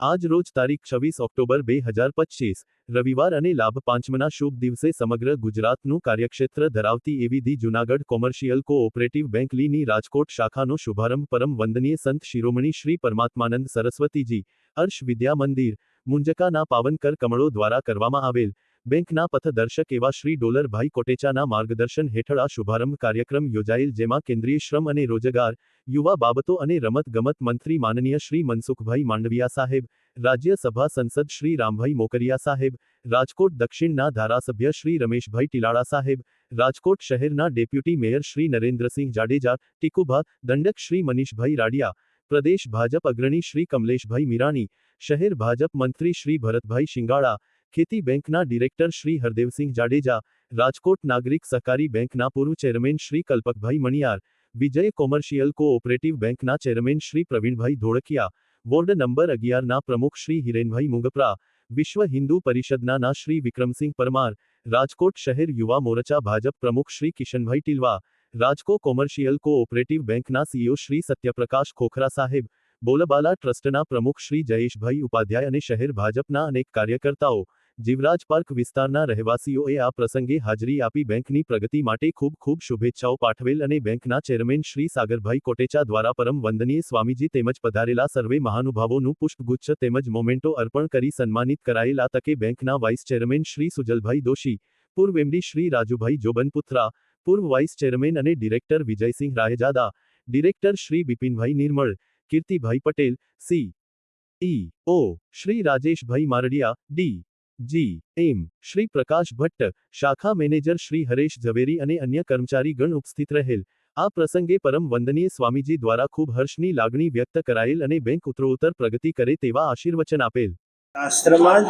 આજ રોજ તારીખ 26 ઓક્ટોબર 2025 રવિવાર અને લાભ પાંચમના શુભ દિવસે સમગ્ર ગુજરાતનું કાર્યક્ષેત્ર ધરાવતી એવી the Junagadh commercial cooperative bank લીની રાજકોટ શાખાનો શુભારંભ પરમ વંદનીય સંત શિરોમણી શ્રી પરમાત્માનંદ સરસ્વતીજી અર્શ વિદ્યા મંદિર મુંજકાના પાવનકર કમળો દ્વારા કરવામાં આવેલ બેંકના પથદર્શક એવા શ્રી ડોલરભાઈ કોટેચાના માર્ગદર્શન હેઠળ આ શુભારંભ કાર્યક્રમ યોજાયેલ, જેમાં કેન્દ્રીય શ્રમ અને રોજગાર, યુવા બાબતો અને રમત-ગમત મંત્રી માનનીય શ્રી મનસુખભાઈ માંડવિયા સાહેબ, રાજ્યસભા સંસદ શ્રી રામભાઈ મોકરિયા સાહેબ, રાજકોટ દક્ષિણના ધારાસભ્ય શ્રી રમેશભાઈ ટીલાળા સાહેબ, રાજકોટ શહેરના ડેપ્યુટી મેયર શ્રી નરેન્દ્રસિંહ જાડેજા, ટીકુભા દંડક શ્રી મનીષભાઈ રાડિયા, પ્રદેશ ભાજપ અગ્રણી શ્રી કમલેશભાઈ મીરાણી, શહેર ભાજપ મંત્રી શ્રી ભરતભાઈ શિંગાળા, ખેતી બેંકના ડિરેક્ટર શ્રી હરદેવસિંહ જાડેજા, રાજકોટ નાગરિક સહકારી બેંકના પૂર્વ chairman Shri Kalpakbhai Maniyar, Vijay commercial cooperative બેંકના chairman Shri Pravinbhai Dholakiya, ward number 11ના પ્રમુખ શ્રી હિરેનભાઈ મુંગપરા, વિશ્વ હિન્દુ પરિષદના ના શ્રી વિક્રમસિંહ પરમાર, રાજકોટ શહેર યુવા મોરચા ભાજપ પ્રમુખ શ્રી કિશનભાઈ ટીલવા, રાજકો કોમર્શિયલ કોઓપરેટિવ બેંકના સીઈઓ શ્રી સત્યપ્રકાશ ખોખરા સાહેબ, બોલબાલા ટ્રસ્ટના પ્રમુખ શ્રી જયેશભાઈ ઉપાધ્યાય અને શહેર ભાજપના અનેક કાર્યકર્તાઓ, જીવરાજ પાર્ક વિસ્તારના રહેવાસીઓએ આ પ્રસંગે હાજરી આપી બેંકની પ્રગતિ માટે ખૂબ ખૂબ શુભેચ્છાઓ પાઠવેલ અને બેંકના ચેરમેન શ્રી સાગરભાઈ કોટેચા દ્વારા પરમ વંદનીય સ્વામીજી તેમજ પધારેલા સર્વે મહાનુભાવોનું પુષ્પગુચ્છ તેમજ મોમેન્ટો અર્પણ કરી સન્માનિત કરાયેલ. આ તકે બેંકના વાઇસ ચેરમેન શ્રી સુજલભાઈ દોશી, પૂર્વ એમડી શ્રી રાજુભાઈ જોબનપુત્રા, પૂર્વ વાઇસ ચેરમેન અને ડિરેક્ટર વિજયસિંહ રાયજાદા, ડિરેક્ટર શ્રી બિપિનભાઈ નિર્મળ, કીર્તિભાઈ પટેલ, સી.ઈ.ઓ. શ્રી રાજેશભાઈ મારડિયા, ડી.જી.એમ. શ્રી પ્રકાશ ભટ્ટ, શાખા મેનેજર શ્રી હરેશ ઝવેરી અને અન્ય કર્મચારીગણ ઉપસ્થિત રહેલ. આ પ્રસંગે પરમ વંદનીય સ્વામીજી દ્વારા ખૂબ હર્ષની લાગણી વ્યક્ત કરાયેલ અને બેંક ઉત્તરોત્તર પ્રગતિ કરે તેવા આશીર્વચન આપેલ. શાસ્ત્રમાં જ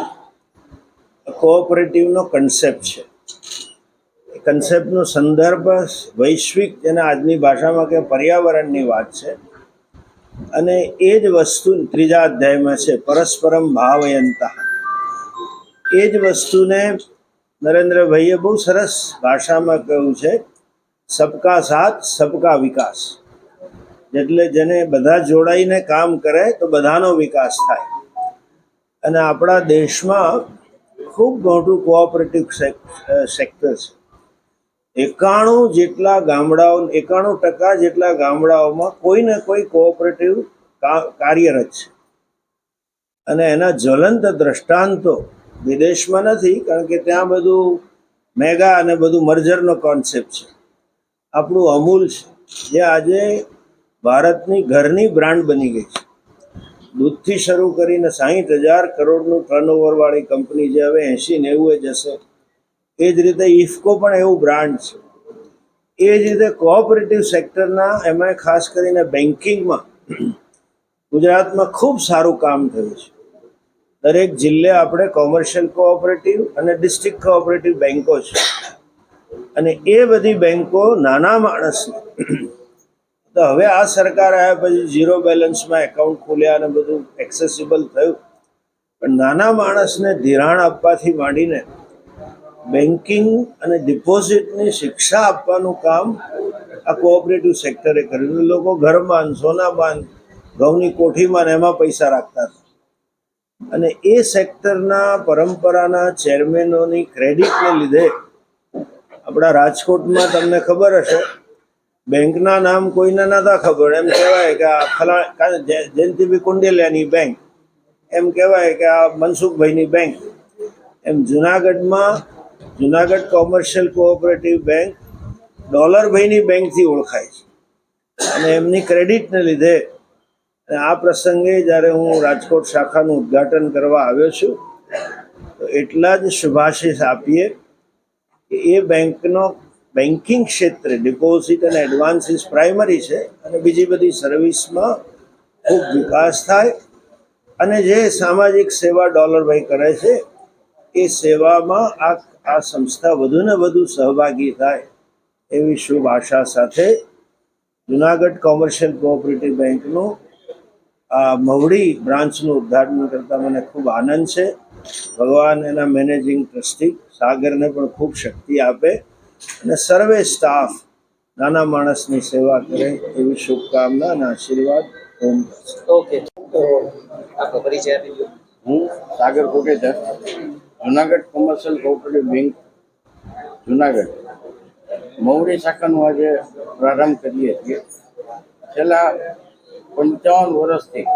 કોઓપરેટિવનો કન્સેપ્ટ છે. એ કન્સેપ્ટનો સંદર્ભ વૈશ્વિક, જેના આજની ભાષામાં કે પર્યાવરણની વાત છે, અને એ જ વસ્તુ ત્રીજા અધ્યાયમાં છે, પરસ્પરમ ભાવયંતા. એ જ વસ્તુને નરેન્દ્રભાઈએ બહુ સરસ ભાષામાં કહ્યું છે, સબકા સાથ સબકા વિકાસ. એટલે જેને બધા જોડાઈને કામ કરે તો બધાનો વિકાસ થાય. અને આપણા દેશમાં ખૂબ મોટું કોઓપરેટિવ સેક્ટર છે. 91% જેટલા ગામડાઓમાં કોઈ ને કોઈ કોઓપરેટિવ કાર્યરત છે. અને એના જ્વલંત દ્રષ્ટાંતો વિદેશમાં નથી, કારણ કે ત્યાં બધું મેગા અને બધું મર્જરનો કોન્સેપ્ટ છે. આપણું અમૂલ છે, જે આજે ભારતની ઘરની બ્રાન્ડ બની ગઈ છે. દૂધથી શરૂ કરીને 60,000 કરોડનું ટર્નઓવરવાળી કંપની જે હવે 80-90 જશે. એ જ રીતે ઇફકો પણ એવું બ્રાન્ડ છે. એ જ રીતે કોઓપરેટિવ સેક્ટરના, એમાં ખાસ કરીને બેન્કિંગમાં ગુજરાતમાં ખૂબ સારું કામ થયું છે. દરેક જિલ્લે આપણે કોમર્શિયલ કોઓપરેટિવ અને ડિસ્ટ્રિક્ટ કોઓપરેટિવ બેન્કો છે. અને એ બધી બેન્કો નાના માણસને, તો હવે આ સરકાર આવ્યા પછી ઝીરો બેલેન્સમાં એકાઉન્ટ ખોલ્યા અને બધું એક્સેસિબલ થયું, પણ નાના માણસને ધિરાણ આપવાથી માંડીને બેન્કિંગ અને ડિપોઝિટની શિક્ષા આપવાનું કામ આ કોઓપરેટિવ સેક્ટરે કર્યું. લોકો ઘરમાં, સોનામાં, ઘઉંની કોઠીમાં ને એમાં પૈસા રાખતા હતા. અને એ સેક્ટરના પરંપરાના ચેરમેનોની ક્રેડિટને લીધે આપણા રાજકોટમાં, તમને ખબર હશે, બેંકના નામ કોઈને નહોતા ખબર. એમ કહેવાય કે આ જયંતિભાઈ કુંડેલિયાની બેંક, એમ કહેવાય કે આ મનસુખભાઈની બેંક. એમ જુનાગઢ કોમર્શિયલ કોઓપરેટિવ બેંક ડોલરભાઈની બેંકથી ઓળખાય છે. અને એમની ક્રેડિટને લીધે આ પ્રસંગે જ્યારે હું રાજકોટ શાખાનું ઉદ્ઘાટન કરવા આવ્યો છું, તો એટલા જ શુભાશીષ આપીએ કે એ બેંકનો બેન્કિંગ ક્ષેત્રે ડિપોઝિટ અને એડવાન્સીસ પ્રાઇમરી છે, અને બીજી બધી સર્વિસમાં ખૂબ વિકાસ થાય. અને જે સામાજિક સેવા ડોલરભાઈ કરે છે, એ સેવામાં આ સંસ્થા વધુને વધુ સહભાગી થાય એવી શુભ આશા સાથે જુનાગઢ કોમર્શિયલ કોઓપરેટિવ બેંકનું આ મવડી બ્રાન્ચનું ઉદ્ઘાટન કરતાં મને ખૂબ આનંદ છે. ભગવાન એના મેનેજિંગ ટ્રસ્ટી સાગરને પણ ખૂબ શક્તિ આપે અને સર્વે સ્ટાફ નાના માણસની સેવા કરે એવી શુભકામના અને આશીર્વાદ ઓકે, તો આપનો પરિચય આપી દો. હું Sagar Kotecha, Junagadh commercial cooperative bank Junagadh Mahudi શાખાનું આજે પ્રારંભ કરીએ છીએ. છેલ્લા 55 વર્ષથી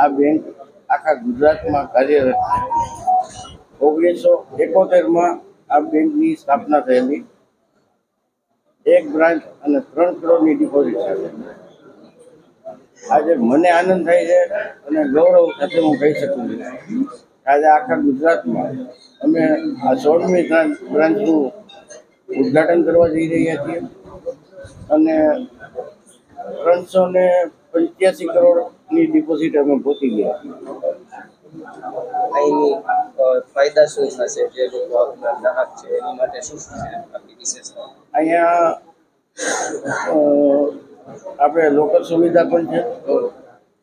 આ બેંક આખા ગુજરાતમાં કાર્યરત છે. 1971માં આ બેંકની સ્થાપના થયેલી. 1 બ્રાન્ચ અને 3 કરોડની ડિપોઝિટ સાથે. આજે મને આનંદ થાય છે અને ગૌરવ સાથે હું કહી શકું છું કે આજે આખા ગુજરાતમાં અમે આ 16મી બ્રાન્ચનું ઉદ્ઘાટન કરવા જઈ રહ્યા છીએ અને 385 કરોડની ડિપોઝિટ અમે પહોંચી ગયા છીએ. અહીંની ફાયદા શું થશે, જે લોકો આપના ગ્રાહક છે એની માટે શું શું છે આપની વિશેષતા? અહીંયા આપણે લોકલ સુવિધા પણ છે.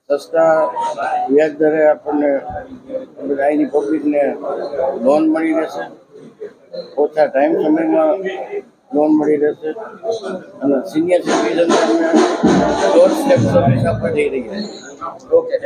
સસ્તા વ્યાજ દરે આપણને અહીંની પબ્લિકને લોન મળી રહેશે. ઓછા ટાઈમ સમયમાં લોન મળી રહેશે અને સિનિયર સિટીઝનને અમે ડોર સ્ટેપ સર્વિસ આપવા જઈ રહ્યા છીએ. ઓકે.